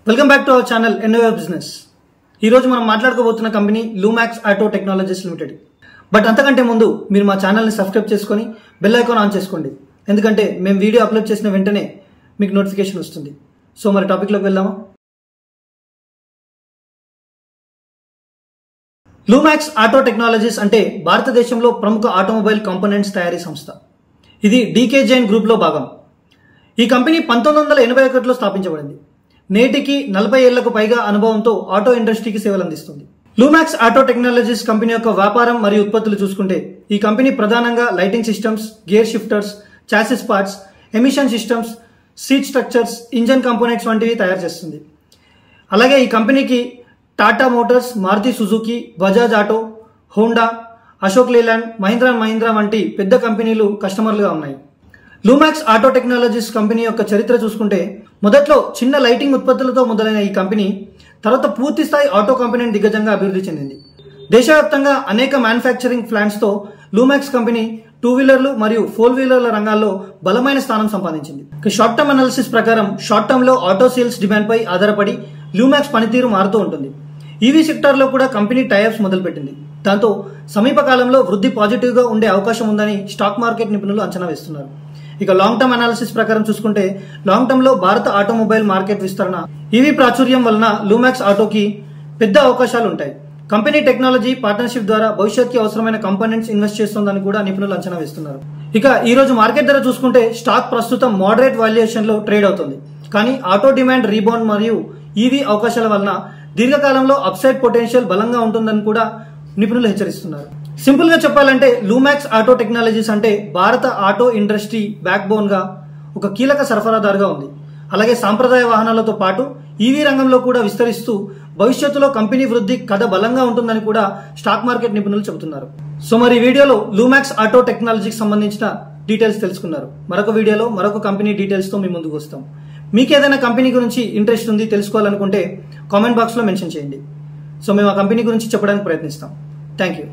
Welcome back to our channel N over business. ఈ రోజు మనం మాట్లాడుకోబోతున్న company Lumax auto technologies limited. But అంతకంటే ముందు మీరు మా ఛానల్ని సబ్స్క్రైబ్ చేసుకొని బెల్ ఐకాన్ ఆన్ చేసుకోండి, ఎందుకంటే మేము వీడియో అప్లోడ్ చేసిన వెంటనే మీకు నోటిఫికేషన్ వస్తుంది. సో మరి టాపిక్లోకి వెళ్దామా. లూమాక్స్ ఆటో టెక్నాలజీస్ అంటే భారతదేశంలో ప్రముఖ ఆటోమొబైల్ కాంపోనెంట్స్ తయారీ సంస్థ. ఇది డీకే జైన్ గ్రూప్లో భాగం. ఈ కంపెనీ 1981లో స్థాపించబడింది. నేటికి 40 ఏళ్లకు పైగా అనుభవంతో ఆటో ఇండస్ట్రీకి సేవలు అందిస్తుంది. లూమాక్స్ ఆటో టెక్నాలజీస్ కంపెనీ యొక్క వ్యాపారం మరియు ఉత్పత్తులు చూసుకుంటే ఈ కంపెనీ ప్రధానంగా lighting systems, gear shifters, chassis parts, emission systems, seat structures, engine components వంటివి తయారు చేస్తుంది. అలాగే ఈ కంపెనీకి Tata Motors, Maruti Suzuki, Bajaj auto, Honda, Ashok Leyland, Mahindra వంటి పెద్ద కంపెనీలు కస్టమర్లుగా ఉన్నాయి. లూమాక్స్ ఆటో టెక్నాలజీస్ కంపెనీ యొక్క చరిత్ర చూసుకుంటే మొదట్లో చిన్న లైటింగ్ ఉత్పత్తులతో మొదలైన ఈ కంపెనీ తర్వాత పూర్తి స్థాయి ఆటో కంపెనీని దిగ్గజంగా అభివృద్ధి చెందింది. దేశవ్యాప్తంగా అనేక మ్యానుఫ్యాక్చరింగ్ ప్లాంట్స్తో లూమాక్స్ కంపెనీ 2 వీలర్లు మరియు 4 వీలర్ల రంగాల్లో బలమైన స్థానం సంపాదించింది. షార్ట్ టర్మ్ అనాలిసిస్ ప్రకారం షార్ట్ టర్మ్ లో ఆటో సేల్స్ డిమాండ్ పై ఆధారపడి లూమాక్స్ పనితీరు మారుతూ ఉంటుంది. ఈవీ సెక్టార్ లో కూడా కంపెనీ టైఅప్స్ మొదలుపెట్టింది. దాంతో సమీప కాలంలో వృద్ధి పాజిటివ్ గా ఉండే అవకాశం ఉందని స్టాక్ మార్కెట్ నిపుణులు అంచనా వేస్తున్నారు. ఇక లాంగ్ టర్మ్ అనాలిసిస్ ప్రకారం చూసుకుంటే లాంగ్ టర్మ్ లో భారత ఆటోమొబైల్ మార్కెట్ విస్తరణ, ఈవీ ప్రాచుర్యం వలన లూమాక్స్ ఆటోకి పెద్ద అవకాశాలు ఉంటాయి. కంపెనీ టెక్నాలజీ పార్ట్నర్షిప్ ద్వారా భవిష్యత్తుకి అవసరమైన కంపోనెంట్స్ ఇన్వెస్ట్ చేస్తుందని కూడా నిపుణులు అంచనా వేస్తున్నారు. ఇక ఈ రోజు మార్కెట్ ధర చూసుకుంటే స్టాక్ ప్రస్తుతం మోడరేట్ వాల్యుయేషన్ లో ట్రేడ్ అవుతుంది. కానీ ఆటో డిమాండ్ రీబౌండ్ మరియు ఈవీ అవకాశాల వలన దీర్ఘకాలంలో అప్సైడ్ పొటెన్షియల్ బలంగా ఉంటుందని కూడా నిపుణులు హెచ్చరిస్తున్నారు. సింపుల్ గా చెప్పాలంటే లూమాక్స్ ఆటో టెక్నాలజీస్ అంటే భారత ఆటో ఇండస్ట్రీ బ్యాక్ బోన్ గా ఒక కీలక సరఫరాదారుగా ఉంది. అలాగే సాంప్రదాయ వాహనాలతో పాటు ఈవీ రంగంలో కూడా విస్తరిస్తూ భవిష్యత్తులో కంపెనీ వృద్ధి కథ బలంగా ఉంటుందని కూడా స్టాక్ మార్కెట్ నిపుణులు చెబుతున్నారు. సో మరి ఈ వీడియోలో లూమాక్స్ ఆటో టెక్నాలజీకి సంబంధించిన డీటెయిల్స్ తెలుసుకున్నారు. మరొక వీడియోలో మరొక కంపెనీ డీటెయిల్స్ తో మీ ముందుకు వస్తాం. మీకు ఏదైనా కంపెనీ గురించి ఇంట్రెస్ట్ ఉంది తెలుసుకోవాలనుకుంటే కామెంట్ బాక్స్ లో మెన్షన్ చేయండి. సో మేము ఆ కంపెనీ గురించి చెప్పడానికి ప్రయత్నిస్తాం. Thank you.